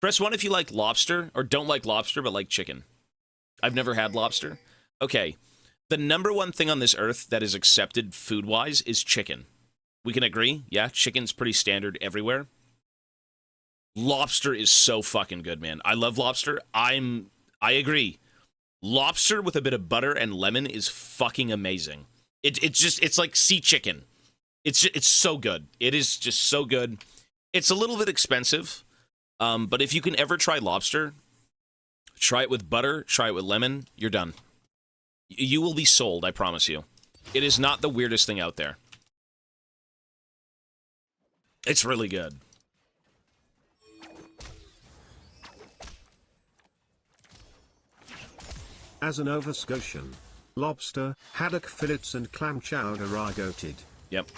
Press 1 if you like lobster, or don't like lobster, but like chicken. I've never had lobster. Okay. The number one thing on this earth that is accepted food-wise is chicken. We can agree? Yeah, chicken's pretty standard everywhere. Lobster is so fucking good, man. I love lobster. I agree. Lobster with a bit of butter and lemon is fucking amazing. It's like sea chicken. It's so good. It is just so good. It's a little bit expensive, but if you can ever try lobster, try it with butter, try it with lemon, you're done. You will be sold, I promise you. It is not the weirdest thing out there. It's really good. As an Nova Scotian, lobster, haddock fillets and clam chowder are goated. Yep.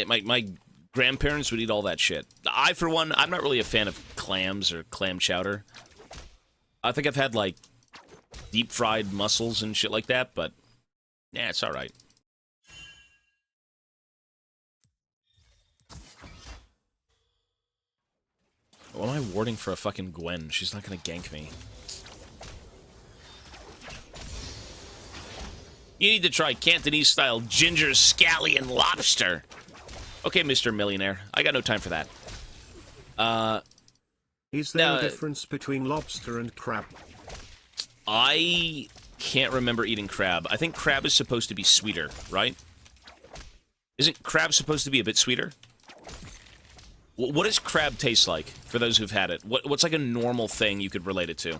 My grandparents would eat all that shit. I, for one, I'm not really a fan of clams or clam chowder. I think I've had, like, deep-fried mussels and shit like that, but, yeah, it's alright. What am I warding for a fucking Gwen? She's not gonna gank me. You need to try Cantonese-style ginger scallion lobster. Okay, Mr. Millionaire. I got no time for that. Is there a difference between lobster and crab? I can't remember eating crab. I think crab is supposed to be sweeter, right? Isn't crab supposed to be a bit sweeter? What does crab taste like, for those who've had it? What's like a normal thing you could relate it to?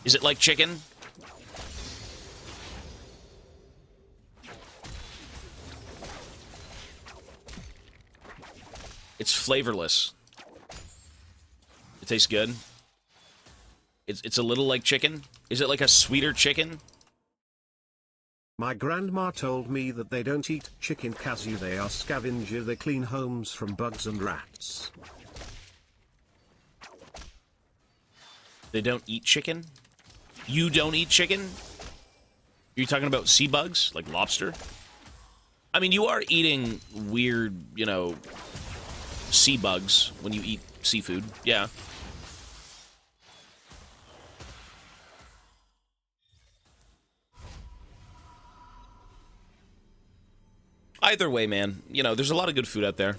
Is it like chicken? It's flavorless. It tastes good. It's a little like chicken. Is it like a sweeter chicken? My grandma told me that they don't eat chicken casu, they are scavenger, they clean homes from bugs and rats. They don't eat chicken? You don't eat chicken? Are you talking about sea bugs? Like lobster? I mean, you are eating weird, you know, sea bugs when you eat seafood. Yeah. Either way, man, you know, there's a lot of good food out there.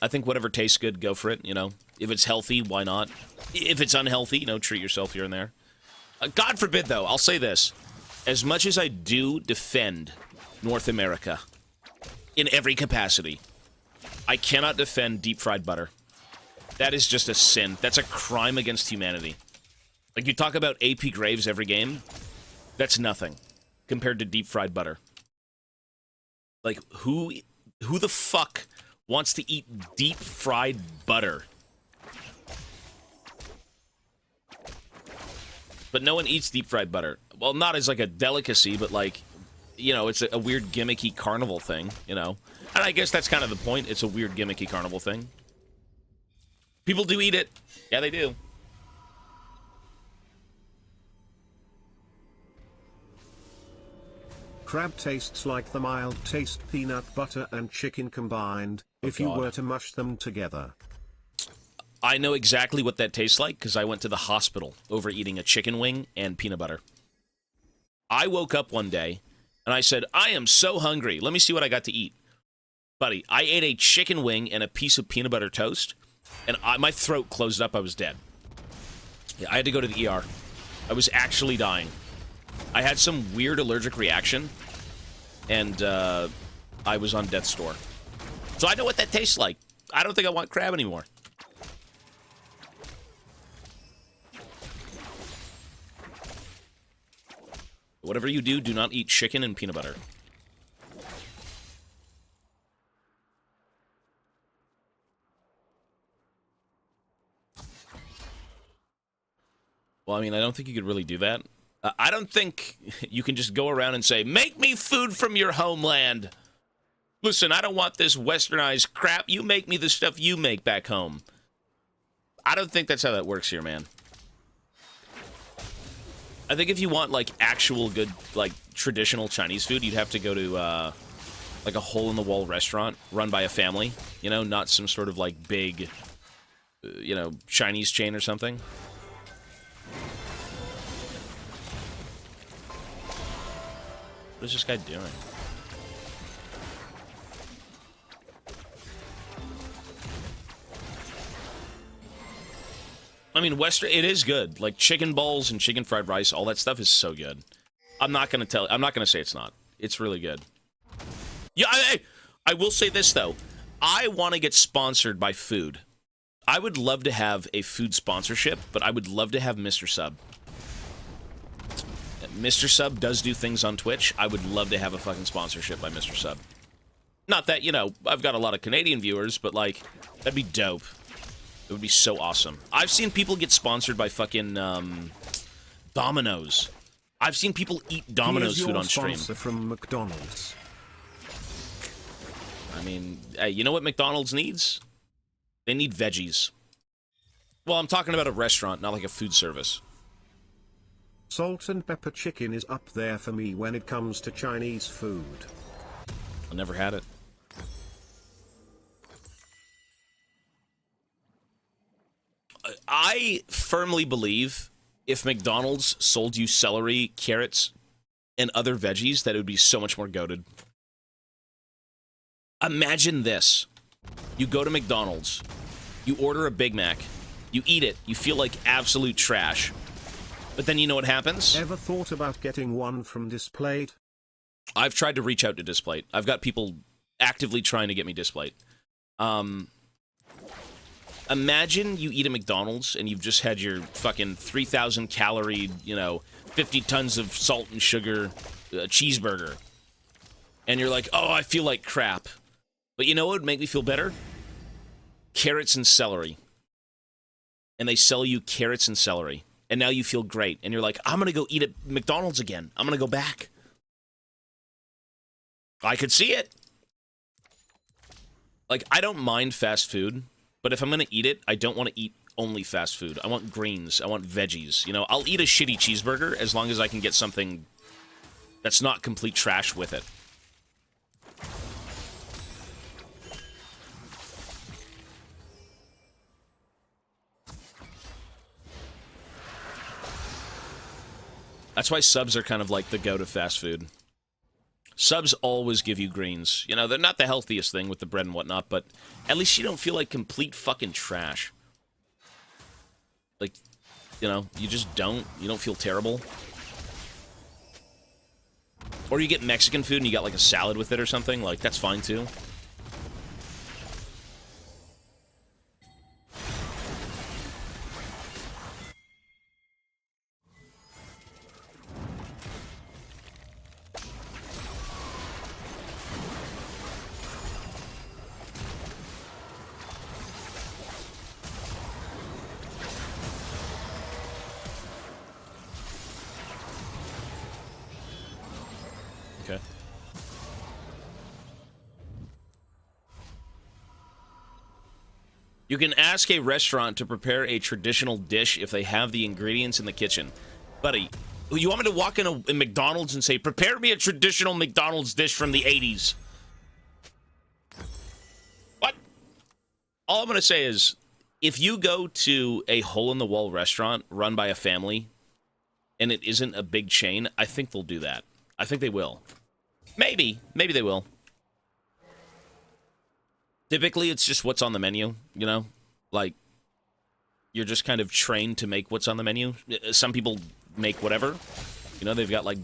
I think whatever tastes good, go for it, you know. If it's healthy, why not? If it's unhealthy, you know, treat yourself here and there. God forbid, though, I'll say this. As much as I do defend North America in every capacity, I cannot defend deep-fried butter. That is just a sin. That's a crime against humanity. Like, you talk about AP Graves every game, that's nothing compared to deep-fried butter. Like, who the fuck wants to eat deep-fried butter? But no one eats deep-fried butter. Well, not as, like, a delicacy, but, like, you know, it's a weird gimmicky carnival thing, you know? And I guess that's kind of the point. It's a weird gimmicky carnival thing. People do eat it. Yeah, they do. Crab tastes like the mild taste peanut butter and chicken combined, if you were to mush them together. I know exactly what that tastes like, because I went to the hospital over eating a chicken wing and peanut butter. I woke up one day, and I said, I am so hungry. Let me see what I got to eat. Buddy, I ate a chicken wing and a piece of peanut butter toast, and my throat closed up. I was dead. Yeah, I had to go to the ER. I was actually dying. I had some weird allergic reaction, and I was on death's door. So I know what that tastes like. I don't think I want crab anymore. Whatever you do, do not eat chicken and peanut butter. Well, I mean, I don't think you could really do that. I don't think you can just go around and say, make me food from your homeland. Listen, I don't want this westernized crap. You make me the stuff you make back home. I don't think that's how that works here, man. I think if you want, like, actual good, like, traditional Chinese food, you'd have to go to, like, a hole-in-the-wall restaurant run by a family. You know, not some sort of, like, big you know, Chinese chain or something. What is this guy doing? I mean, Western, it is good. Like, chicken balls and chicken fried rice, all that stuff is so good. I'm not gonna say it's not. It's really good. Yeah, I will say this, though. I want to get sponsored by food. I would love to have a food sponsorship, but I would love to have Mr. Sub. Mr. Sub does do things on Twitch. I would love to have a fucking sponsorship by Mr. Sub. Not that, you know, I've got a lot of Canadian viewers, but, like, that'd be dope. It would be so awesome. I've seen people get sponsored by fucking, Domino's. I've seen people eat Domino's food on stream. Sponsor from McDonald's. I mean, hey, you know what McDonald's needs? They need veggies. Well, I'm talking about a restaurant, not like a food service. Salt and pepper chicken is up there for me when it comes to Chinese food. I never had it. I firmly believe if McDonald's sold you celery, carrots, and other veggies, that it would be so much more goated. Imagine this. You go to McDonald's, you order a Big Mac, you eat it, you feel like absolute trash. But then you know what happens? Ever thought about getting one from Displayed? I've tried to reach out to Displayed. I've got people actively trying to get me Displayed. Imagine you eat a McDonald's and you've just had your fucking 3,000 calorie, you know, 50 tons of salt and sugar cheeseburger. And you're like, oh, I feel like crap. But you know what would make me feel better? Carrots and celery. And they sell you carrots and celery. And now you feel great. And you're like, I'm going to go eat at McDonald's again. I'm going to go back. I could see it. Like, I don't mind fast food. But if I'm going to eat it, I don't want to eat only fast food. I want greens. I want veggies. You know, I'll eat a shitty cheeseburger as long as I can get something that's not complete trash with it. That's why subs are kind of like the go to fast food. Subs always give you greens. You know, they're not the healthiest thing with the bread and whatnot, but at least you don't feel like complete fucking trash. Like, you know, you just don't. You don't feel terrible. Or you get Mexican food and you got like a salad with it or something. Like, that's fine too. Okay. You can ask a restaurant to prepare a traditional dish if they have the ingredients in the kitchen. Buddy, you want me to walk in McDonald's and say, prepare me a traditional McDonald's dish from the 80s? What? All I'm going to say is, if you go to a hole-in-the-wall restaurant run by a family, and it isn't a big chain, I think they'll do that. I think they will. Maybe. Maybe they will. Typically, it's just what's on the menu, you know? Like, you're just kind of trained to make what's on the menu. Some people make whatever. You know, they've got, like,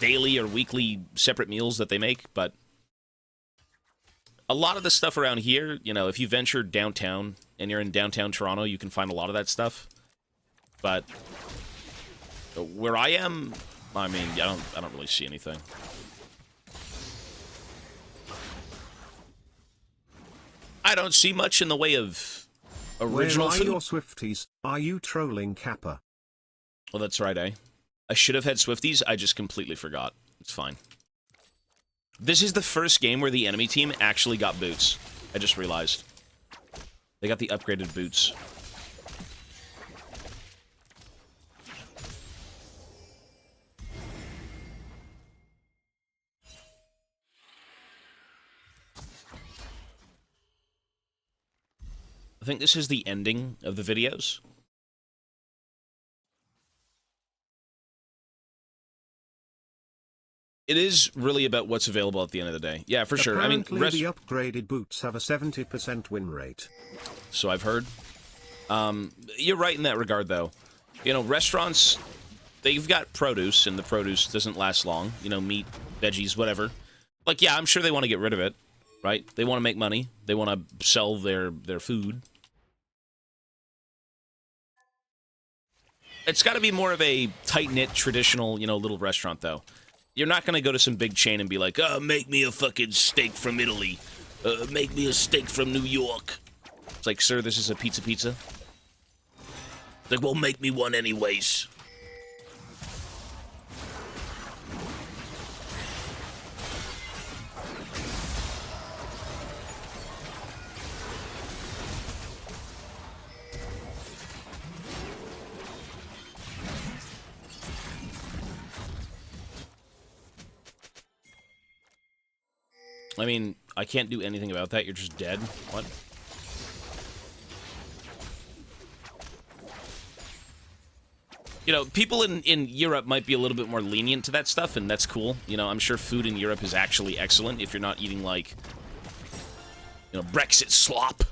daily or weekly separate meals that they make, but a lot of the stuff around here, you know, if you venture downtown and you're in downtown Toronto, you can find a lot of that stuff. But where I am, I mean, I don't really see anything. I don't see much in the way of original food. Where are your Swifties? Are you trolling Kappa? Well, that's right, eh? I should have had Swifties, I just completely forgot. It's fine. This is the first game where the enemy team actually got boots. I just realized. They got the upgraded boots. I think this is the ending of the videos. It is really about what's available at the end of the day. Yeah, for sure. I mean, the upgraded boots have a 70% win rate. So I've heard. You're right in that regard, though. You know, restaurants, they've got produce, and the produce doesn't last long. You know, meat, veggies, whatever. Like, yeah, I'm sure they want to get rid of it, right? They want to make money. They want to sell their food. It's got to be more of a tight-knit, traditional, you know, little restaurant, though. You're not going to go to some big chain and be like, oh, make me a fucking steak from Italy. Make me a steak from New York. It's like, sir, this is a pizza. It's like, well, make me one anyways. I mean, I can't do anything about that. You're just dead. What? You know, people in Europe might be a little bit more lenient to that stuff, and that's cool. You know, I'm sure food in Europe is actually excellent if you're not eating, like, you know, Brexit slop.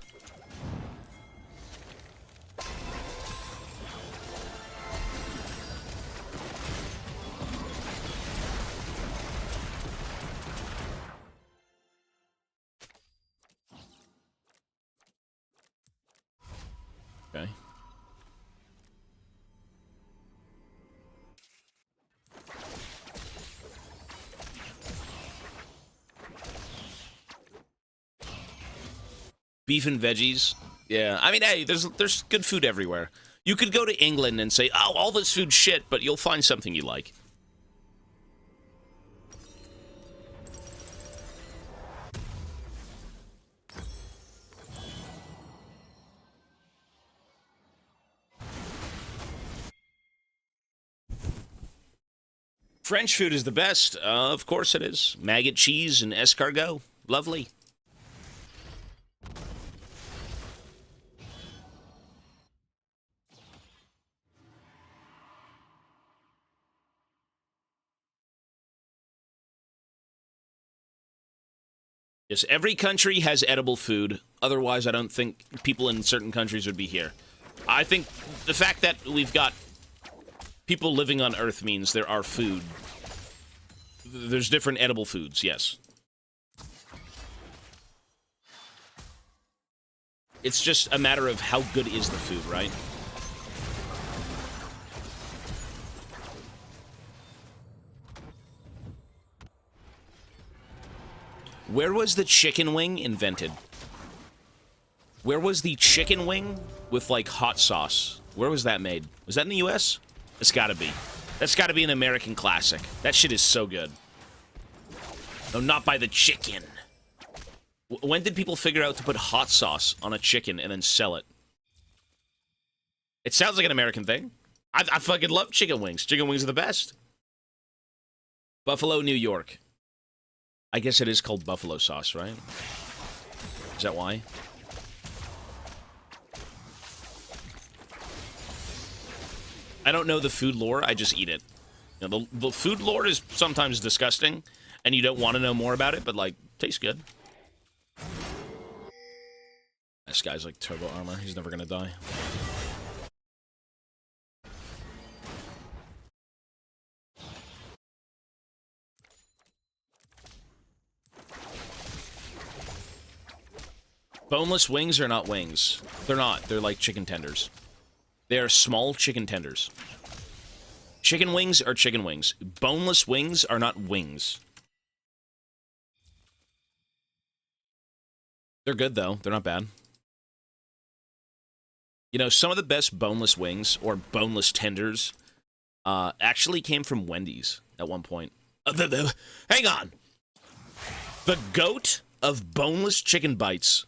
Okay. Beef and veggies. Yeah, I mean, hey, there's good food everywhere. You could go to England and say, oh, all this food's shit, but you'll find something you like. French food is the best. Of course it is. Maggot cheese and escargot. Lovely. Yes, every country has edible food. Otherwise, I don't think people in certain countries would be here. I think the fact that we've got people living on Earth means there are food. There's different edible foods, yes. It's just a matter of how good is the food, right? Where was the chicken wing invented? Where was the chicken wing with, like, hot sauce? Where was that made? Was that in the US? It's gotta be. That's gotta be an American classic. That shit is so good. No, not by the chicken. When did people figure out to put hot sauce on a chicken and then sell it? It sounds like an American thing. I fucking love chicken wings. Chicken wings are the best. Buffalo, New York. I guess it is called buffalo sauce, right? Is that why? I don't know the food lore, I just eat it. You know, the food lore is sometimes disgusting, and you don't want to know more about it, but, like, tastes good. This guy's like turbo armor, he's never gonna die. Boneless wings are not wings. They're not. They're like chicken tenders. They are small chicken tenders. Chicken wings are chicken wings. Boneless wings are not wings. They're good, though. They're not bad. You know, some of the best boneless wings, or boneless tenders, actually came from Wendy's at one point. Hang on! The goat of boneless chicken bites.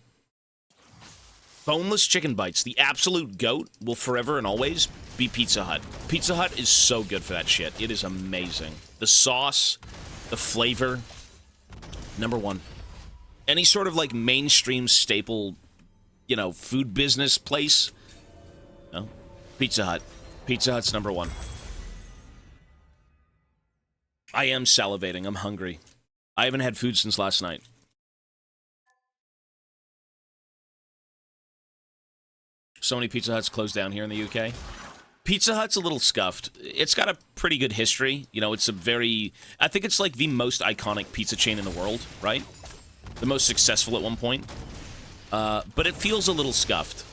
Boneless chicken bites, the absolute goat, will forever and always be Pizza Hut. Pizza Hut is so good for that shit. It is amazing. The sauce, the flavor, #1. Any sort of, like, mainstream staple you know, food business place. No, Pizza Hut. Pizza Hut's number one. I am salivating. I'm hungry. I haven't had food since last night. So many Pizza Huts closed down here in the UK. Pizza Hut's a little scuffed. It's got a pretty good history. You know, it's a very... I think it's like the most iconic pizza chain in the world, right? The most successful at one point. But it feels a little scuffed.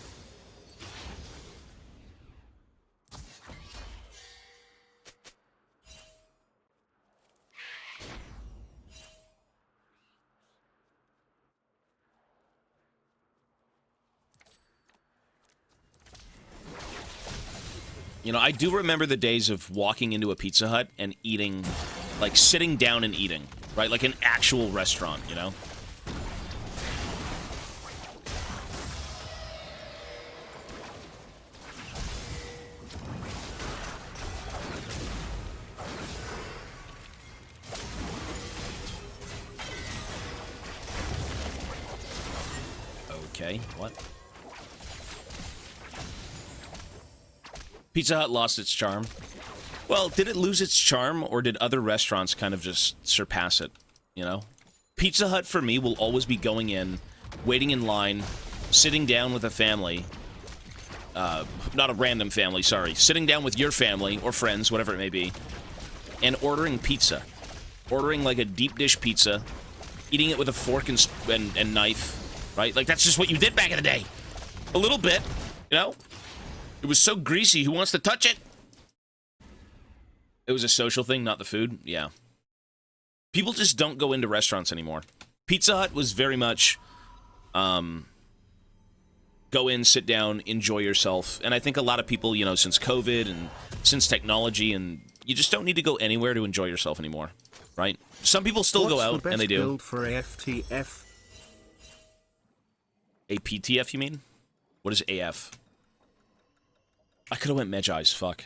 You know, I do remember the days of walking into a Pizza Hut and eating, like sitting down and eating, right? Like an actual restaurant, you know? Okay, what? Pizza Hut lost its charm. Well, did it lose its charm, or did other restaurants kind of just surpass it, you know? Pizza Hut, for me, will always be going in, waiting in line, sitting down with a family, not a random family, sorry, sitting down with your family, or friends, whatever it may be, and ordering pizza. Ordering, like, a deep dish pizza, eating it with a fork and knife, right? Like, that's just what you did back in the day. A little bit, you know? It was so greasy, who wants to touch it? It was a social thing, not the food? Yeah. People just don't go into restaurants anymore. Pizza Hut was very much, go in, sit down, enjoy yourself. And I think a lot of people, you know, since COVID and since technology, and you just don't need to go anywhere to enjoy yourself anymore, right? Some people still go out, and they do. Build for AFTF? APTF, you mean? What is AF? I could have went Medjai's, fuck.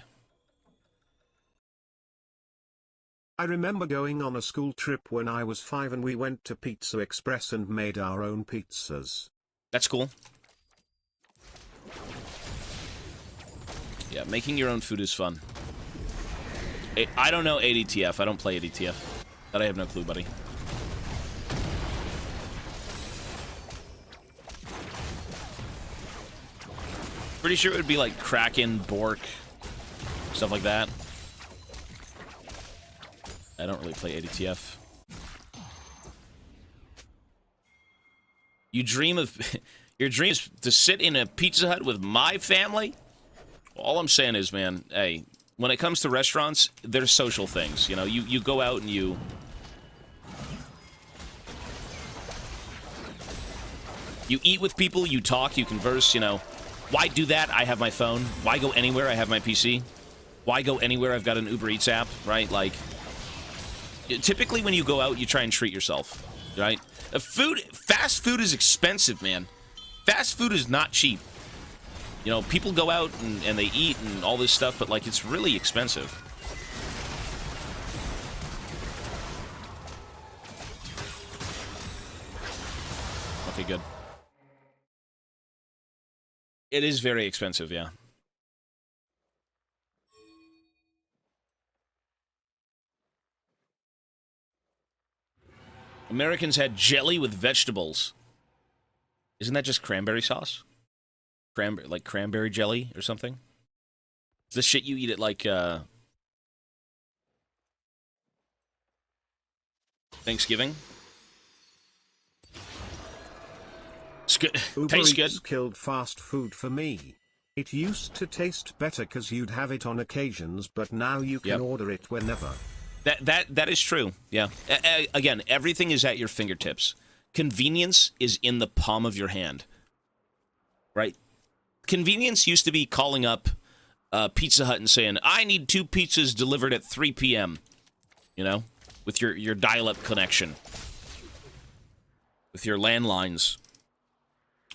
I remember going on a school trip when I was 5 and we went to Pizza Express and made our own pizzas. That's cool. Yeah, making your own food is fun. I don't know ADTF. I don't play ADTF. That I have no clue, buddy. Pretty sure it would be like Kraken, Bork, stuff like that. I don't really play ADTF. You dream of... Your dream is to sit in a Pizza Hut with my family? All I'm saying is, man, hey, when it comes to restaurants, they're social things. You know, you go out and you... You eat with people, you talk, you converse, you know. Why do that? I have my phone. Why go anywhere? I have my PC. Why go anywhere? I've got an Uber Eats app, right? Like, typically when you go out, you try and treat yourself, right? Fast food is expensive, man. Fast food is not cheap. You know, people go out and they eat and all this stuff, but, like, it's really expensive. Okay, good. It is very expensive, yeah. Americans had jelly with vegetables. Isn't that just cranberry sauce? Like cranberry jelly or something? It's the shit you eat at, like, Thanksgiving? It's good. Tastes good. Eats killed fast food for me. It used to taste better because you'd have it on occasions, but now you can order it whenever. That is true. Yeah. Again, everything is at your fingertips. Convenience is in the palm of your hand. Right? Convenience used to be calling up Pizza Hut and saying, I need 2 pizzas delivered at 3 p.m. You know? With your dial-up connection. With your landlines.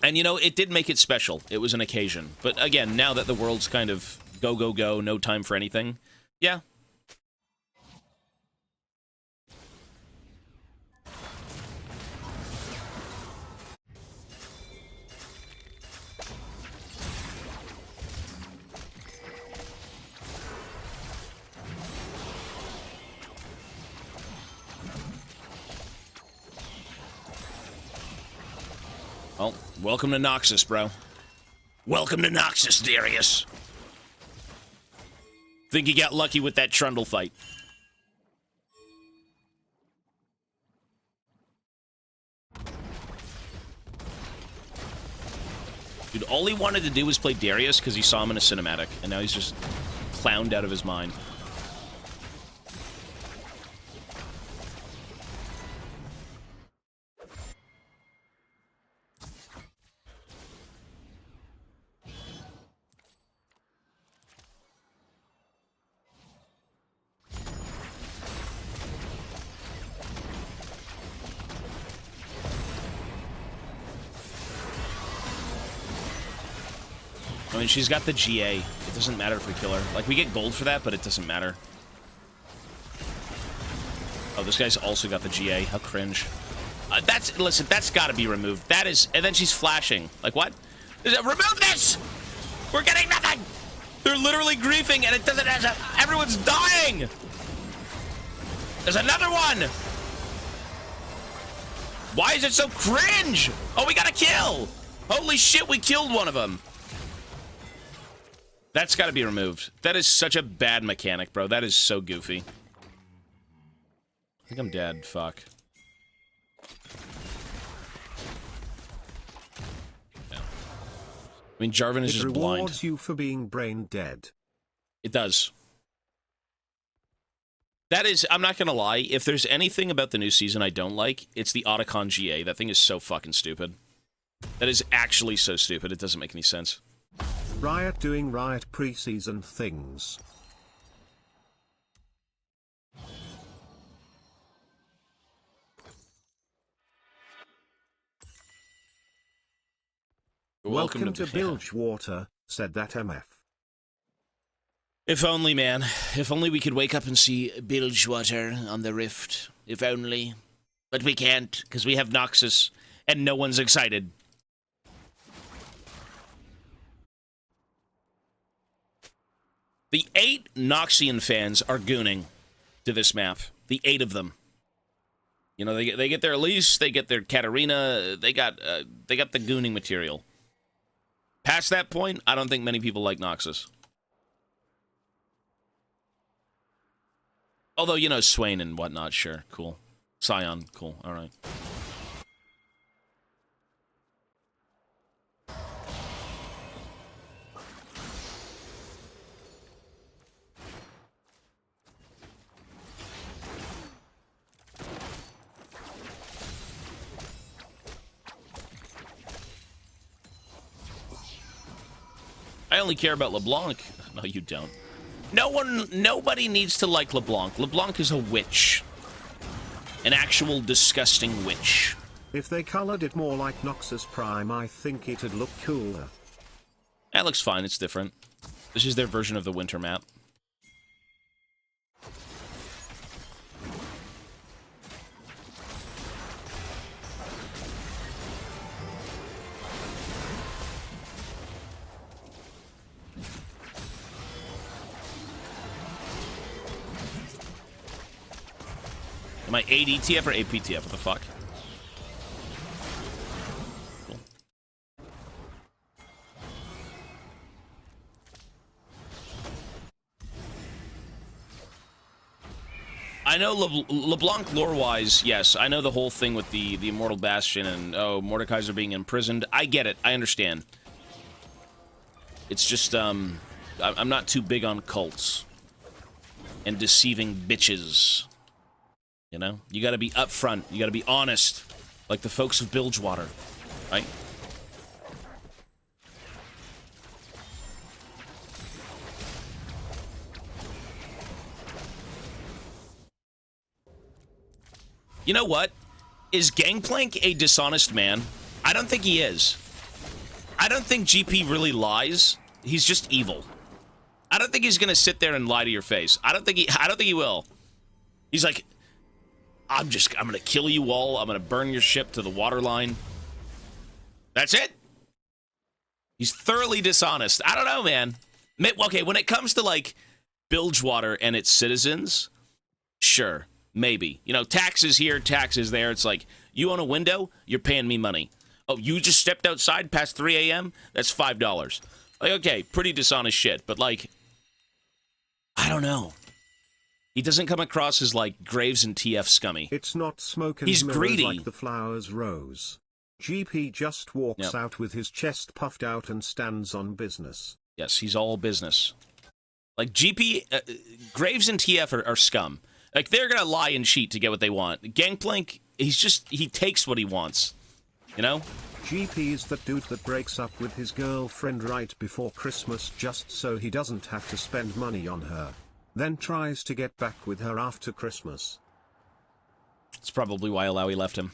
And, you know, it did make it special. It was an occasion. But, again, now that the world's kind of go, go, go, no time for anything, yeah. Well, welcome to Noxus, bro. Welcome to Noxus, Darius. Think you got lucky with that Trundle fight. Dude, all he wanted to do was play Darius because he saw him in a cinematic, and now he's just clowned out of his mind. I mean, she's got the GA. It doesn't matter if we kill her. Like, we get gold for that, but it doesn't matter. Oh, this guy's also got the GA. How cringe. Listen, that's gotta be removed. That is, and then she's flashing. Like, what? Remove this! We're getting nothing! They're literally griefing, and it doesn't, everyone's dying! There's another one! Why is it so cringe? Oh, we got a kill! Holy shit, we killed one of them. That's got to be removed. That is such a bad mechanic, bro. That is so goofy. I think I'm dead. Fuck. Yeah. I mean, Jarvan is just blind. It rewards you for being brain dead. It does. That is, I'm not gonna lie, if there's anything about the new season I don't like, it's the Otacon GA. That thing is so fucking stupid. That is actually so stupid, it doesn't make any sense. Riot doing Riot preseason things. Welcome to Bilgewater, said that MF. If only, man. If only we could wake up and see Bilgewater on the Rift. If only. But we can't, because we have Noxus, and no one's excited. The 8 Noxian fans are gooning to this map. The 8 of them. You know, they get their Elise, they get their Katarina, they got the gooning material. Past that point, I don't think many people like Noxus. Although, you know, Swain and whatnot, sure, cool. Scion, cool, alright. I only care about LeBlanc. No, you don't. Nobody needs to like LeBlanc. LeBlanc is a witch. An actual disgusting witch. If they colored it more like Noxus Prime, I think it'd look cooler. That looks fine, it's different. This is their version of the winter map. Am I ADTF or APTF? What the fuck? Cool. I know LeBlanc lore-wise, yes. I know the whole thing with the Immortal Bastion and, oh, Mordekaiser being imprisoned. I get it. I understand. It's just, I'm not too big on cults. And deceiving bitches. You know? You gotta be upfront. You gotta be honest. Like the folks of Bilgewater. Right? You know what? Is GANGPLANK a dishonest man? I don't think he is. I don't think GP really lies. He's just evil. I don't think he's gonna sit there and lie to your face. I don't think he will. He's like, I'm gonna kill you all. I'm gonna burn your ship to the waterline. That's it. He's thoroughly dishonest. I don't know, man. Okay, when it comes to, like, Bilgewater and its citizens, sure, maybe. You know, taxes here, taxes there. It's like, you own a window, you're paying me money. Oh, you just stepped outside past 3 a.m.? That's $5. Like, okay, pretty dishonest shit, but, like, I don't know. He doesn't come across as, like, Graves and TF scummy. It's not smoke and He's mirrors greedy. like the flowers rose. GP just walks out with his chest puffed out and stands on business. Yes, he's all business. Like, GP, Graves and TF are scum. Like, they're gonna lie and cheat to get what they want. GANGPLANK, he takes what he wants. You know? GP is that dude that breaks up with his girlfriend right before Christmas just so he doesn't have to spend money on her. Then tries to get back with her after Christmas. It's probably why Alawi left him.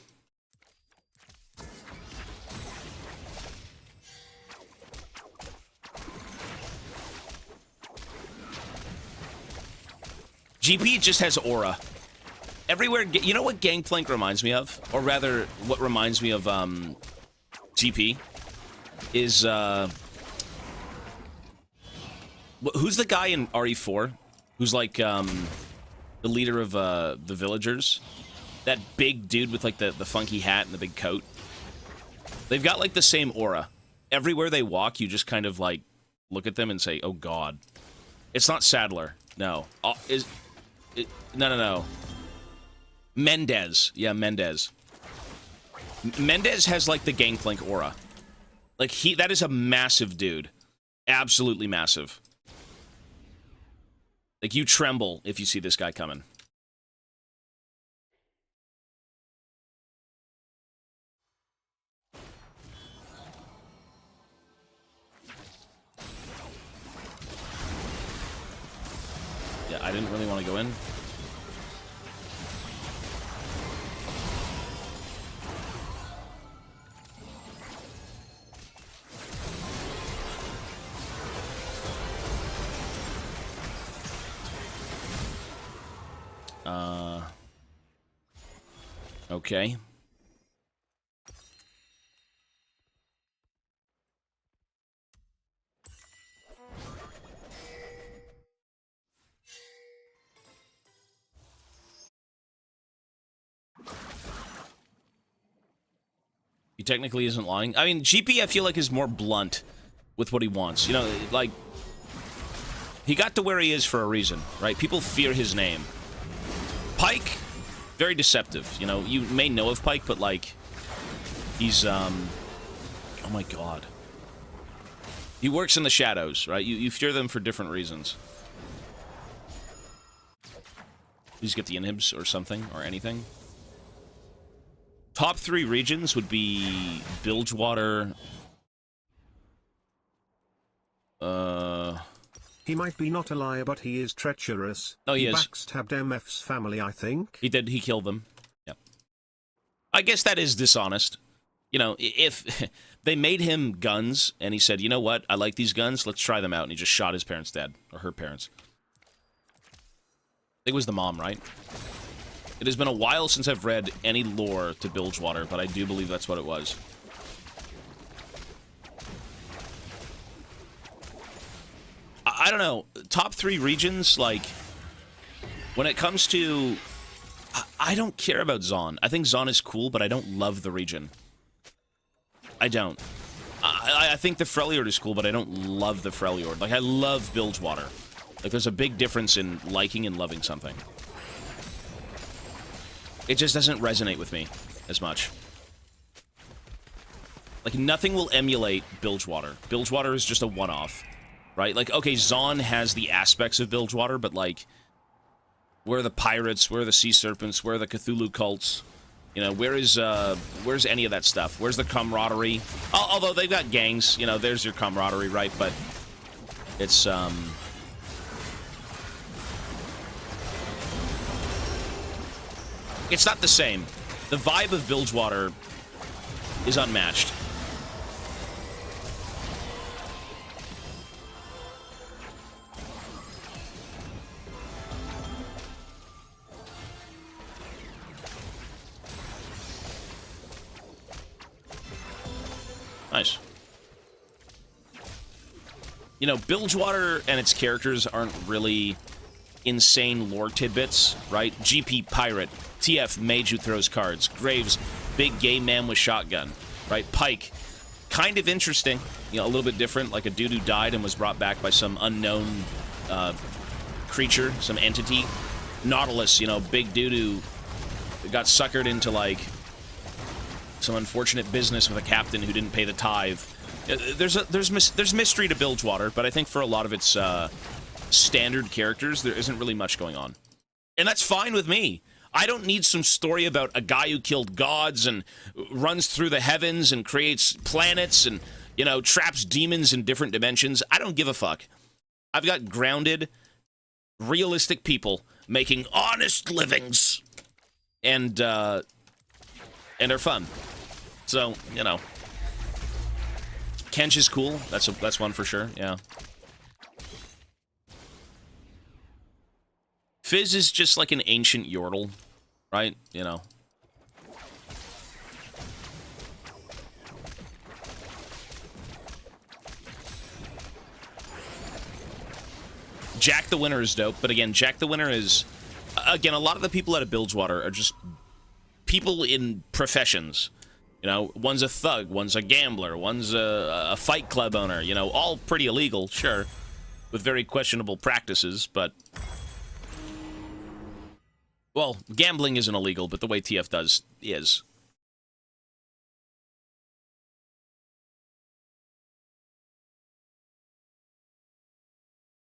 GP just has aura. Everywhere, you know what GANGPLANK reminds me of? Or rather, what reminds me of, GP? Is, who's the guy in RE4? Who's like, the leader of, the villagers? That big dude with, like, the funky hat and the big coat? They've got, like, the same aura. Everywhere they walk, you just kind of, like, look at them and say, oh, God. It's not Sadler. No. No. Mendez. Yeah, Mendez. Mendez has, like, the GANGPLANK aura. Like, that is a massive dude. Absolutely massive. Like, you tremble if you see this guy coming. Yeah, I didn't really want to go in. Okay. He technically isn't lying. I mean, GP, I feel like, is more blunt with what he wants. You know, like, he got to where he is for a reason, right? People fear his name. Pike, very deceptive. You know, you may know of Pike, but, like, he's, oh my God. He works in the shadows, right? You fear them for different reasons. Please get the inhibs or something, or anything. Top 3 regions would be Bilgewater. He might be not a liar, but he is treacherous. Oh, he is. Backstabbed MF's family, I think. He did. He killed them. Yep. I guess that is dishonest. You know, if they made him guns and he said, you know what, I like these guns, let's try them out, and he just shot his parents dead, or her parents. I think it was the mom, right? It has been a while since I've read any lore to Bilgewater, but I do believe that's what it was. I don't know. Top 3 regions, like, when it comes to... I don't care about Zon. I think Zon is cool, but I don't love the region. I don't. I think the Freljord is cool, but I don't love the Freljord. Like, I love Bilgewater. Like, there's a big difference in liking and loving something. It just doesn't resonate with me as much. Like, nothing will emulate Bilgewater. Bilgewater is just a one-off, right? Like, okay, Zon has the aspects of Bilgewater, but, like, where are the pirates? Where are the sea serpents? Where are the Cthulhu cults? You know, where's any of that stuff? Where's the camaraderie? Although they've got gangs, you know, there's your camaraderie, right? But it's, it's not the same. The vibe of Bilgewater is unmatched. Nice. You know, Bilgewater and its characters aren't really insane lore tidbits, right? GP pirate, TF mage who throws cards, Graves big gay man with shotgun. right? Pike, kind of interesting, you know, a little bit different, like a dude who died and was brought back by some unknown creature, some entity. Nautilus, you know, big dude who got suckered into, like, some unfortunate business with a captain who didn't pay the tithe. There's mystery to Bilgewater, but I think for a lot of its standard characters, there isn't really much going on. And that's fine with me. I don't need some story about a guy who killed gods and runs through the heavens and creates planets and, you know, traps demons in different dimensions. I don't give a fuck. I've got grounded, realistic people making honest livings. And they're fun. So, you know. Kench is cool. That's one for sure, yeah. Fizz is just like an ancient yordle, right? You know. Jack the Winner is dope, but again, Jack the Winner is... Again, a lot of the people out of Bilgewater are just people in professions. You know, one's a thug, one's a gambler, one's a fight club owner, you know, all pretty illegal, sure, with very questionable practices, but... Well, gambling isn't illegal, but the way TF does is.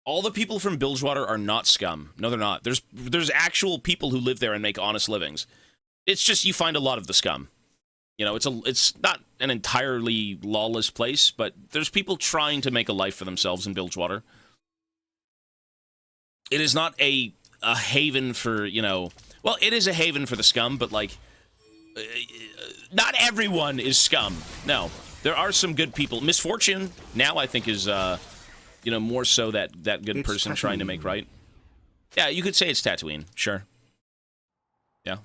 All the people from Bilgewater are not scum. No, they're not. There's actual people who live there and make honest livings. It's just you find a lot of the scum. You know, it's not an entirely lawless place, but there's people trying to make a life for themselves in Bilgewater. It is not a haven for, you know... Well, it is a haven for the scum, but, like... not everyone is scum. No. There are some good people. Misfortune, now, I think, is, you know, more so that good person trying to make right. Yeah, you could say it's Tatooine. Sure. Yeah.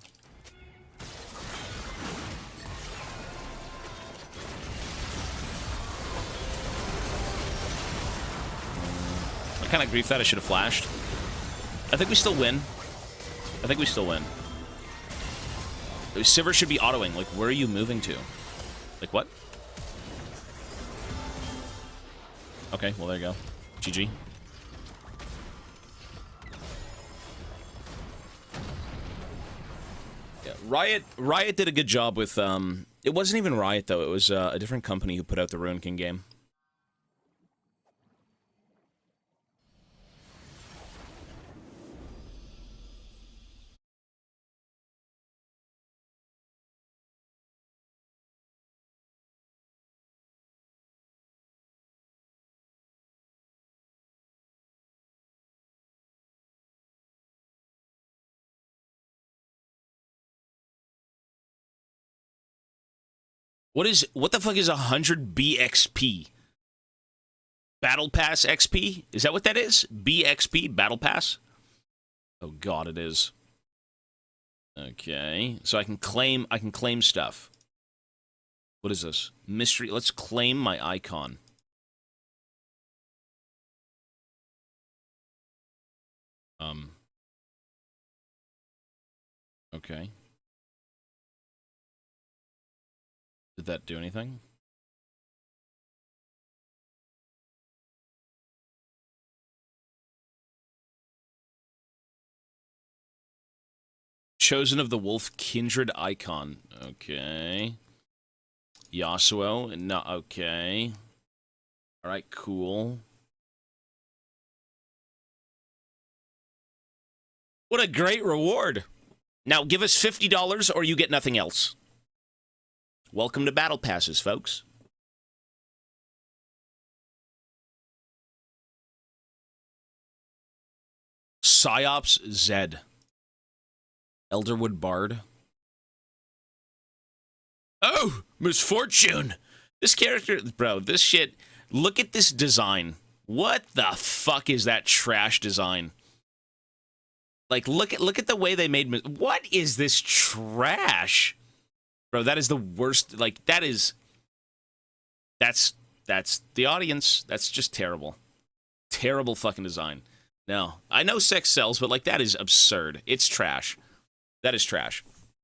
What kind of grief that I should have flashed? I think we still win. I think we still win. Sivir should be autoing. Like, where are you moving to? Like, what? Okay, well, there you go. GG. Yeah, Riot did a good job with, it wasn't even Riot, though. It was a different company who put out the Ruin King game. What the fuck is 100 BXP? Battle Pass XP? Is that what that is? BXP? Battle Pass? Oh god, it is. Okay. So I can claim stuff. What is this? Mystery. Let's claim my icon. Okay. Did that do anything? Chosen of the Wolf Kindred icon. Okay. Yasuo. No, okay. Alright, cool. What a great reward! Now give us $50 or you get nothing else. Welcome to Battle Passes, folks. Psyops Zed. Elderwood Bard. Oh, Misfortune! This character, bro, this shit, look at this design. What the fuck is that trash design? Like, look at the way they made, what is this trash? Bro, that is the worst, like, that's the audience. That's just terrible. Terrible fucking design. No, I know sex sells, but, like, that is absurd. It's trash. That is trash.